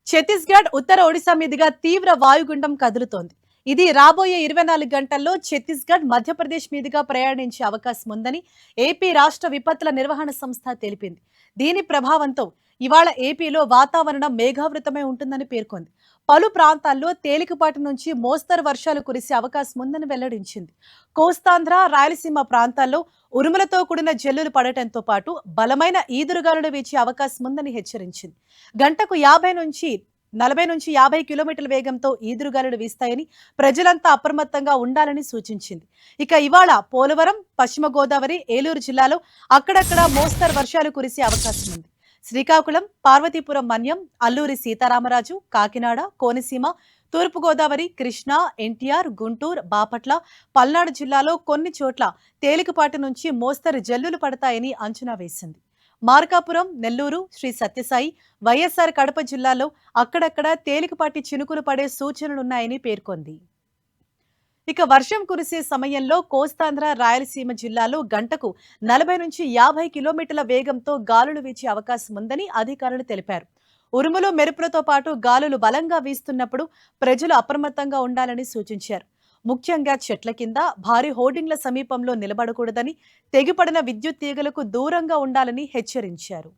ఛత్తీస్గఢ్ ఉత్తర ఒడిశా మీదుగా తీవ్ర వాయుగుండం కదులుతోంది. ఇది రాబోయే 24 గంటల్లో ఛత్తీస్గఢ్, మధ్యప్రదేశ్ మీదుగా ప్రయాణించే అవకాశం ఉందని ఏపీ రాష్ట్ర విపత్తుల నిర్వహణ సంస్థ తెలిపింది. దీని ప్రభావంతో ఇవాళ ఏపీలో వాతావరణం మేఘావృతమై ఉంటుందని పేర్కొంది. పలు ప్రాంతాల్లో తేలికపాటి నుంచి మోస్తరు వర్షాలు కురిసే అవకాశం ఉందని వెల్లడించింది. కోస్తాంధ్ర, రాయలసీమ ప్రాంతాల్లో ఉరుములతో కూడిన జల్లులు పడటంతో పాటు బలమైన ఈదురుగాలులు వీచే అవకాశం ఉందని హెచ్చరించింది. గంటకు 40 నుంచి 50 కిలోమీటర్ల వేగంతో ఈదురుగాలులు వీస్తాయని, ప్రజలంతా అప్రమత్తంగా ఉండాలని సూచించింది. ఇక ఇవాళ పోలవరం, పశ్చిమ గోదావరి, ఏలూరు జిల్లాలో అక్కడక్కడ మోస్తరు వర్షాలు కురిసే అవకాశం ఉంది. శ్రీకాకుళం, పార్వతీపురం మన్యం, అల్లూరి సీతారామరాజు, కాకినాడ, కోనసీమ, తూర్పుగోదావరి, కృష్ణా, ఎన్టీఆర్, గుంటూరు, బాపట్ల, పల్నాడు జిల్లాలో కొన్ని చోట్ల తేలికపాటి నుంచి మోస్తరు జల్లులు పడతాయని అంచనా వేసింది. మార్కాపురం, నెల్లూరు, శ్రీ సత్యసాయి, వైఎస్ఆర్ కడప జిల్లాలో అక్కడక్కడ తేలికపాటి చినుకులు పడే సూచనలున్నాయని పేర్కొంది. ఇక వర్షం కురిసే సమయంలో కోస్తాంధ్ర, రాయలసీమ జిల్లాలో గంటకు 40 నుంచి 50 కిలోమీటర్ల వేగంతో గాలులు వీచే అవకాశం ఉందని అధికారులు తెలిపారు. ఉరుములు, మెరుపులతో పాటు గాలులు బలంగా వీస్తున్నప్పుడు ప్రజలు అప్రమత్తంగా ఉండాలని సూచించారు. ముఖ్యంగా చెట్ల కింద, భారీ హోర్డింగ్ల సమీపంలో నిలబడకూడదని, తెగిపడిన విద్యుత్ తీగలకు దూరంగా ఉండాలని హెచ్చరించారు.